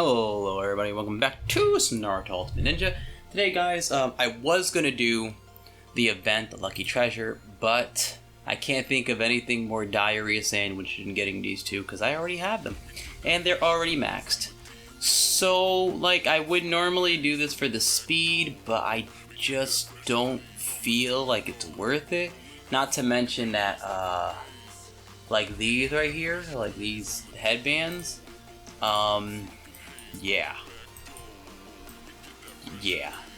Hello everybody, welcome back to some Naruto Ultimate Ninja. Today guys, I was going to do the event, the Lucky Treasure, but I can't think of anything more diarrhea sandwich than getting these two because I already have them. And they're already maxed. So, like, I would normally do this for the speed, but I just don't feel like it's worth it. Not to mention that, like these right here, like these headbands, yeah,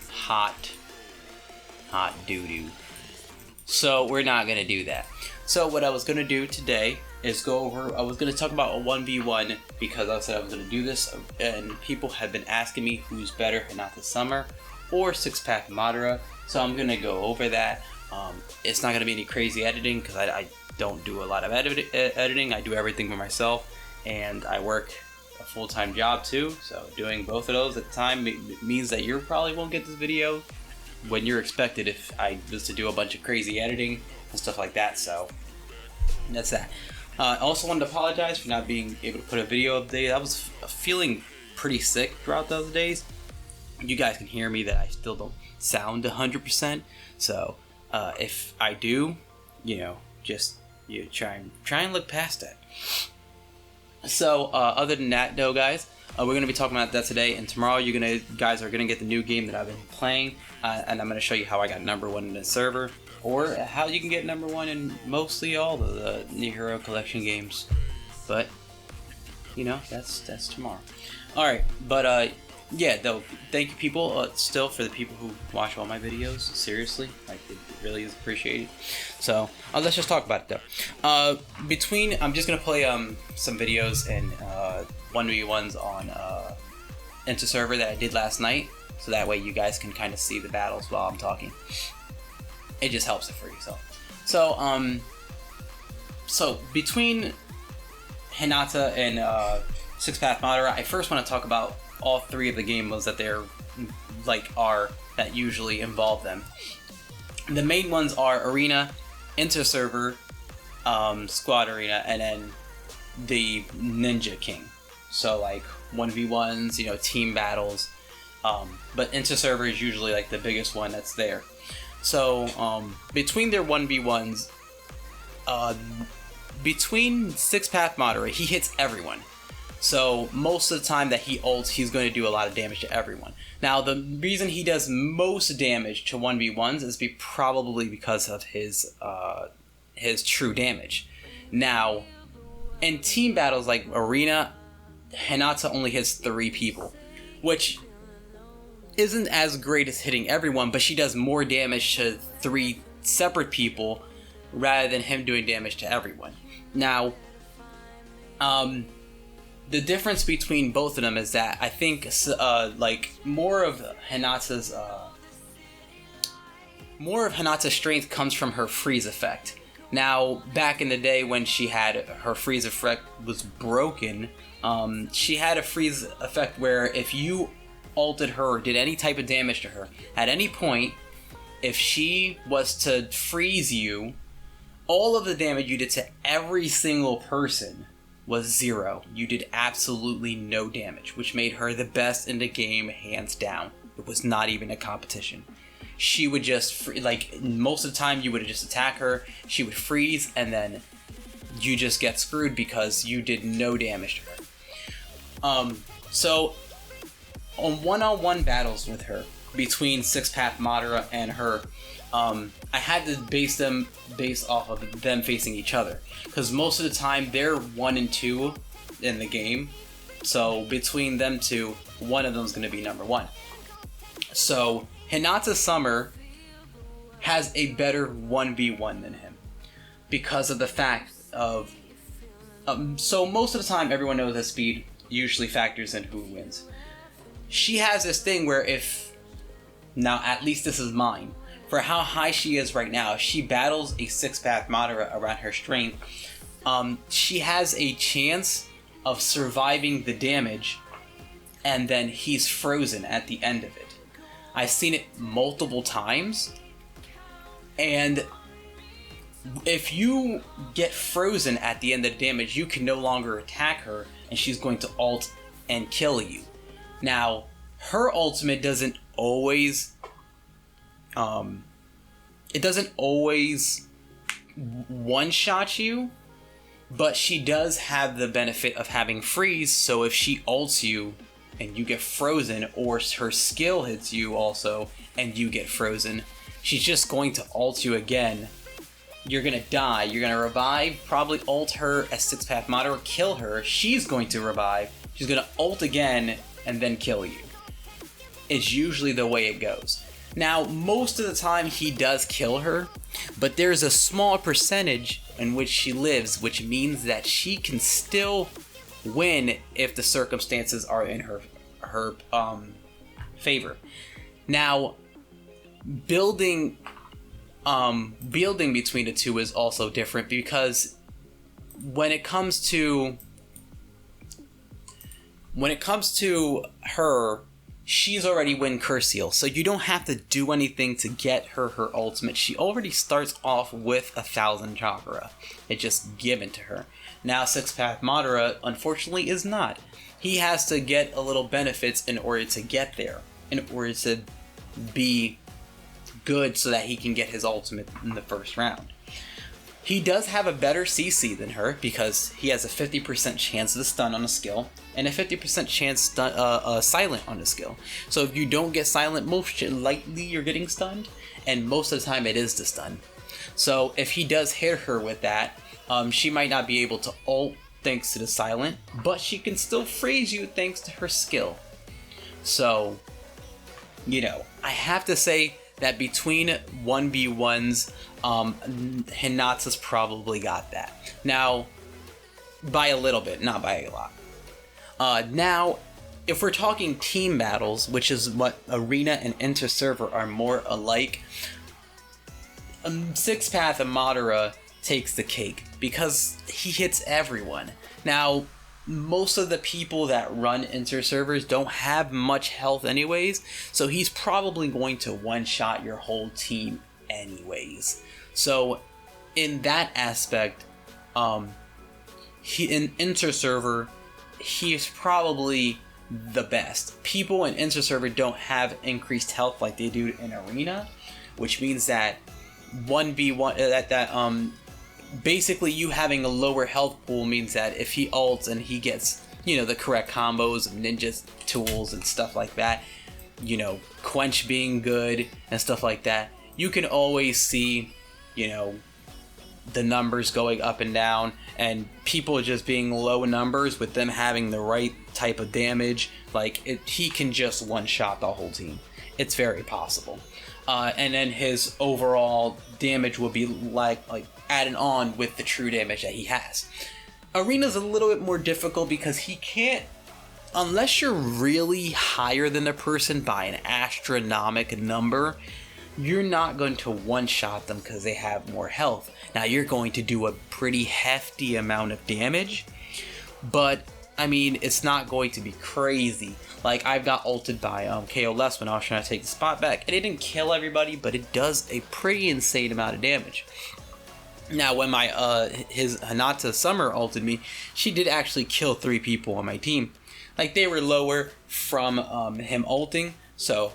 hot doo-doo. So we're not gonna do that. So what I was gonna do today is go over, I was gonna talk about a 1v1 because I said I was gonna do this, and people have been asking me who's better, Hinata Summer or Six-Pack Madara, so I'm gonna go over that. It's not gonna be any crazy editing because I don't do a lot of editing. I do everything for myself, and I work a full-time job too, so doing both of those at the time means that you probably won't get this video when you're expected if I was to do a bunch of crazy editing and stuff like that. So that's that. I also wanted to apologize for not being able to put a video up today. I was feeling pretty sick throughout those days. You guys can hear me that I still don't sound 100%, so if I do, just try and look past that. So other than that though guys, we're going to be talking about that today, and tomorrow you guys are going to get the new game that I've been playing, and I'm going to show you how I got #1 in the server, or how you can get #1 in mostly all of the New Hero Collection games. But that's tomorrow. Alright, but yeah, though, thank you people, still, for the people who watch all my videos, seriously, like, it really is appreciated. So, let's just talk about it, though. I'm just gonna play, some videos and, 1v1s on, Insta server that I did last night, so that way you guys can kind of see the battles while I'm talking. It just helps it for yourself. So between Hinata and, Six-Pack Madara, I first want to talk about all three of the game modes that that usually involve them. The main ones are Arena, Inter-Server, Squad Arena, and then the Ninja King. So like 1v1s, team battles, but Inter-Server is usually like the biggest one that's there. So between their 1v1s, between Six-Pack Madara, he hits everyone. So most of the time that he ults, he's going to do a lot of damage to everyone. Now, the reason he does most damage to 1v1s is probably because of his true damage. Now, in team battles like Arena, Hinata only hits 3 people, which isn't as great as hitting everyone, but she does more damage to 3 separate people rather than him doing damage to everyone. Now, the difference between both of them is that I think more of Hinata's strength comes from her freeze effect. Now, back in the day when she had her freeze effect was broken, she had a freeze effect where if you ulted her or did any type of damage to her at any point, if she was to freeze you, all of the damage you did to every single person was 0. You did absolutely no damage, which made her the best in the game, hands down. It was not even a competition. She would just, most of the time you would just attack her, she would freeze, and then you just get screwed because you did no damage to her. So, on one-on-one battles with her, between Six-Pack Madara and her, I had to base off of them facing each other, because most of the time they're 1 and 2 in the game, so between them two, one of them is going to be #1. So Hinata Summer has a better 1v1 than him because of the fact of so most of the time everyone knows that speed usually factors in who wins. She has this thing where now at least this is mine, for how high she is right now, if she battles a Six-Pack Madara around her strength, she has a chance of surviving the damage, and then he's frozen at the end of it. I've seen it multiple times, and if you get frozen at the end of the damage, you can no longer attack her, and she's going to ult and kill you. Now, her ultimate doesn't always one-shot you, but she does have the benefit of having freeze, so if she ults you and you get frozen, or her skill hits you also and you get frozen, she's just going to ult you again. You're gonna die, you're gonna revive, probably ult her as 6-path Madara, kill her, she's going to revive, she's gonna ult again, and then kill you. It's usually the way it goes. Now, most of the time he does kill her, but there's a small percentage in which she lives, which means that she can still win if the circumstances are in her favor. Now, building between the two is also different, because when it comes to her, she's already win Curse Seal, so you don't have to do anything to get her ultimate. She already starts off with 1,000 chakra. It's just given to her. Now 6-path Madara, unfortunately, is not. He has to get a little benefits in order to get there, in order to be good so that he can get his ultimate in the first round. He does have a better CC than her, because he has a 50% chance of the stun on a skill, and a 50% chance silent on a skill. So if you don't get silent, most likely you're getting stunned, and most of the time it is the stun. So if he does hit her with that, she might not be able to ult thanks to the silent, but she can still freeze you thanks to her skill. So, you know, I have to say that between 1v1s, Hinata's probably got that. Now, by a little bit, not by a lot. Now, if we're talking team battles, which is what Arena and Inter-Server are more alike, 6-path Madara takes the cake, because he hits everyone. Now, most of the people that run Inter-Servers don't have much health anyways, so he's probably going to one-shot your whole team anyways. So, in that aspect, in Inter-Server, he's probably the best. People in Inter-Server don't have increased health like they do in Arena, which means that 1v1, basically you having a lower health pool means that if he ults and he gets, you know, the correct combos of ninja tools and stuff like that, you know, quench being good and stuff like that, you can always see, you know, the numbers going up and down, and people just being low numbers with them having the right type of damage. Like, he can just one-shot the whole team. It's very possible. And then his overall damage will be like added on with the true damage that he has. Arena's a little bit more difficult because he can't, unless you're really higher than the person by an astronomical number, you're not going to one-shot them because they have more health. Now, you're going to do a pretty hefty amount of damage, but I mean, it's not going to be crazy. Like, I've got ulted by KO Less when I was trying to take the spot back, and it didn't kill everybody, but it does a pretty insane amount of damage. Now, when my his Hinata Summer ulted me, she did actually kill 3 people on my team. Like, they were lower from him ulting, so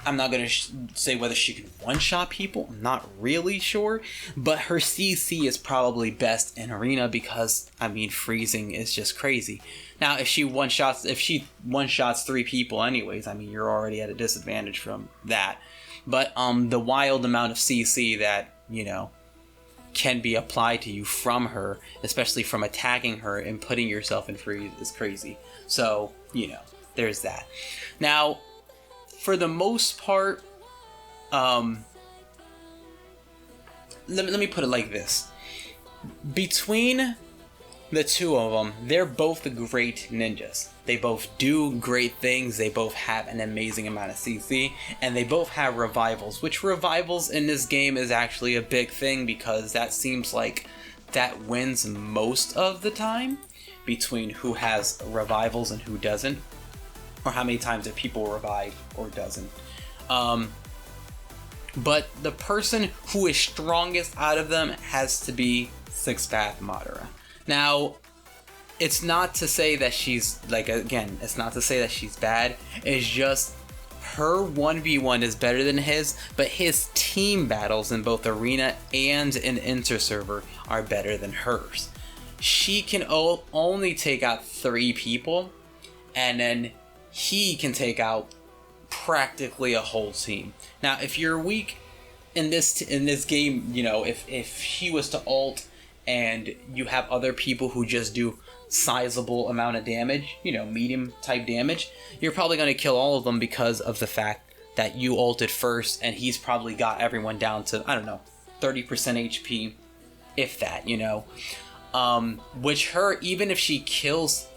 I'm not going to say whether she can one-shot people. I'm not really sure, but her CC is probably best in Arena because, I mean, freezing is just crazy. Now, if she one-shots 3 people anyways, I mean, you're already at a disadvantage from that. But the wild amount of CC that, you know, can be applied to you from her, especially from attacking her and putting yourself in freeze, is crazy. So, you know, there's that. Now, for the most part, let me put it like this. Between the two of them, they're both great ninjas. They both do great things, they both have an amazing amount of CC, and they both have revivals, which revivals in this game is actually a big thing because that seems like that wins most of the time between who has revivals and who doesn't, or how many times that people revive or doesn't. But the person who is strongest out of them has to be 6-path Madara. Now, it's not to say that she's, like, again, it's not to say that she's bad. It's just her 1v1 is better than his, but his team battles in both arena and in inter-server are better than hers. She can only take out 3 people, and then he can take out practically a whole team. Now, if you're weak in this game, you know, if he was to ult and you have other people who just do sizable amount of damage, you know, medium type damage, you're probably going to kill all of them because of the fact that you ulted first, and he's probably got everyone down to, I don't know, 30% HP, if that, you know. Which her, even if she kills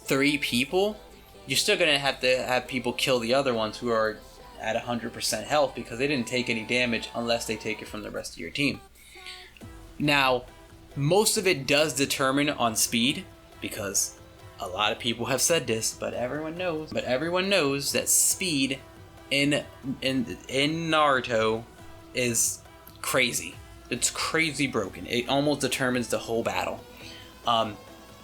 3 people, you're still going to have people kill the other ones who are at 100% health because they didn't take any damage unless they take it from the rest of your team. Now, most of it does determine on speed, because a lot of people have said this, but everyone knows that speed in Naruto is crazy. It's crazy broken. It almost determines the whole battle.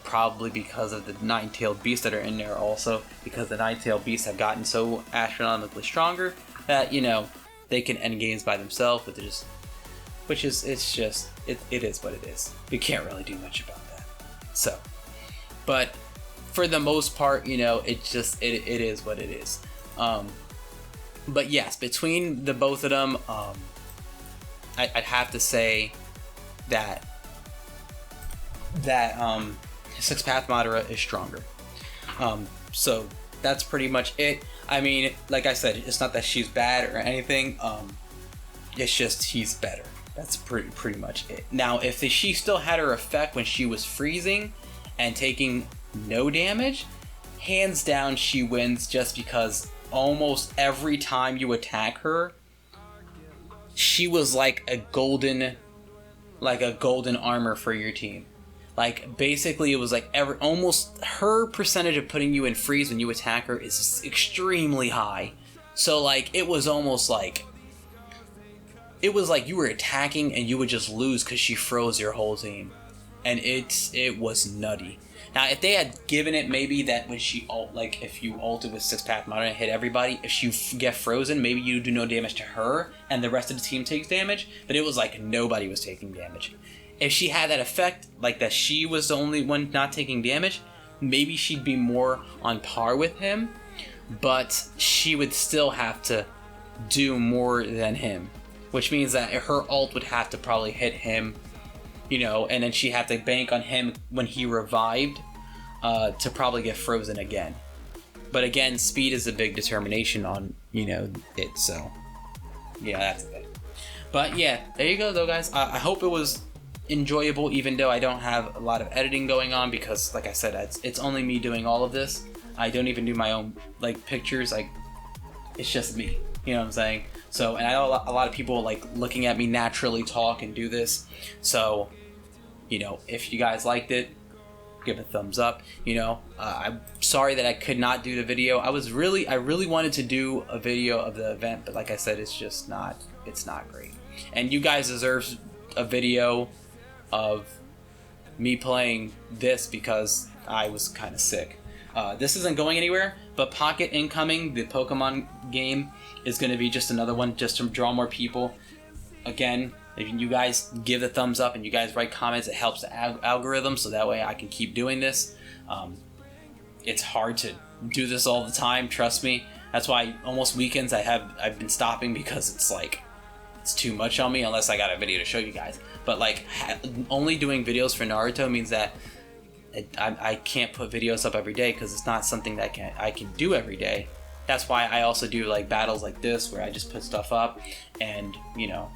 Probably because of the 9-tailed beasts that are in there also, because the 9-tailed beasts have gotten so astronomically stronger that, you know, they can end games by themselves, but it is what it is. We can't really do much about that. So, but for the most part, you know, it is what it is. But yes, between the both of them, I'd have to say that Six Path Madara is stronger. So that's pretty much it. I mean, like I said, it's not that she's bad or anything. It's just he's better. That's pretty much it. Now, if she still had her effect when she was freezing and taking no damage, hands down she wins, just because almost every time you attack her, she was like a golden armor for your team. Like, basically, it was like almost her percentage of putting you in freeze when you attack her is extremely high. So, like, it was almost like, it was like you were attacking and you would just lose because she froze your whole team. And it was nutty. Now, if they had given it maybe that when she like, if you ulted with Six Path Madara and hit everybody, if you get frozen, maybe you do no damage to her and the rest of the team takes damage. But it was like nobody was taking damage. If she had that effect, like that she was the only one not taking damage, maybe she'd be more on par with him. But she would still have to do more than him. Which means that her ult would have to probably hit him, you know, and then she had to bank on him when he revived to probably get frozen again. But again, speed is a big determination on, you know, it, so yeah, that's the thing. But yeah, there you go though, guys. I hope it was enjoyable, even though I don't have a lot of editing going on, because like I said, it's only me doing all of this. I don't even do my own, like, pictures. Like, it's just me, you know what I'm saying? So, and I know a lot of people like looking at me naturally talk and do this. So, you know, if you guys liked it, give a thumbs up. You know, I'm sorry that I could not do the video. I really wanted to do a video of the event, but like I said, it's not great. And you guys deserve a video of me playing this because I was kind of sick. This isn't going anywhere, but Pocket Incoming, the Pokemon game, is going to be just another one just to draw more people. Again, if you guys give a thumbs up and you guys write comments, it helps the algorithm, so that way I can keep doing this. It's hard to do this all the time, trust me. That's why almost weekends I've been stopping, because it's like, it's too much on me unless I got a video to show you guys. But like, only doing videos for Naruto means that I can't put videos up every day, because it's not something that I can do every day. That's why I also do like battles like this, where I just put stuff up, and you know,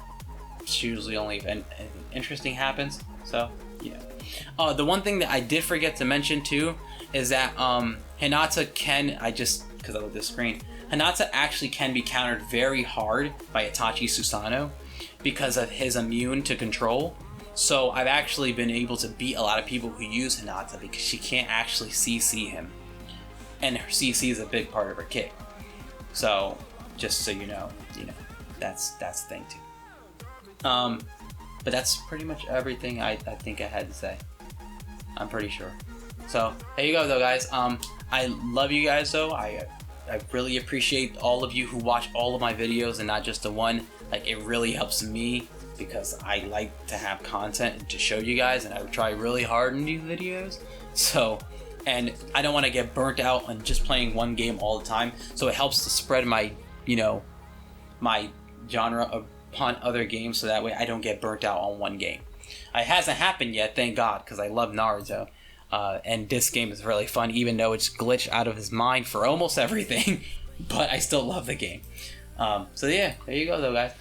it's usually only if anything interesting happens. So yeah. The one thing that I did forget to mention too is that Hinata can, because I looked at the screen, Hinata actually can be countered very hard by Itachi Susanoo because of his immune to control. So I've actually been able to beat a lot of people who use Hinata because she can't actually CC him. And her CC is a big part of her kit. So, just so you know, that's the thing too. But that's pretty much everything I think I had to say. I'm pretty sure. So there you go, though, guys. I love you guys, though. I really appreciate all of you who watch all of my videos and not just the one. Like, it really helps me because I like to have content to show you guys, and I try really hard in these videos. So, and I don't want to get burnt out on just playing one game all the time. So it helps to spread my, you know, my genre upon other games, so that way I don't get burnt out on one game. It hasn't happened yet, thank God, because I love Naruto. And this game is really fun, even though it's glitched out of his mind for almost everything. But I still love the game. So yeah, there you go, though, guys.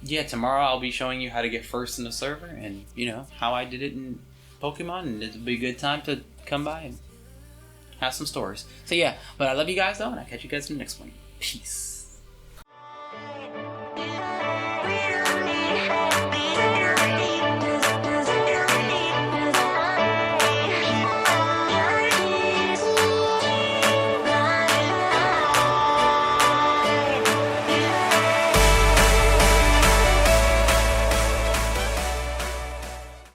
Yeah, tomorrow I'll be showing you how to get first in the server, and you know how I did it in Pokemon, and it'll be a good time to come by and have some stories. So yeah, but I love you guys, though, and I'll catch you guys in the next one. Peace.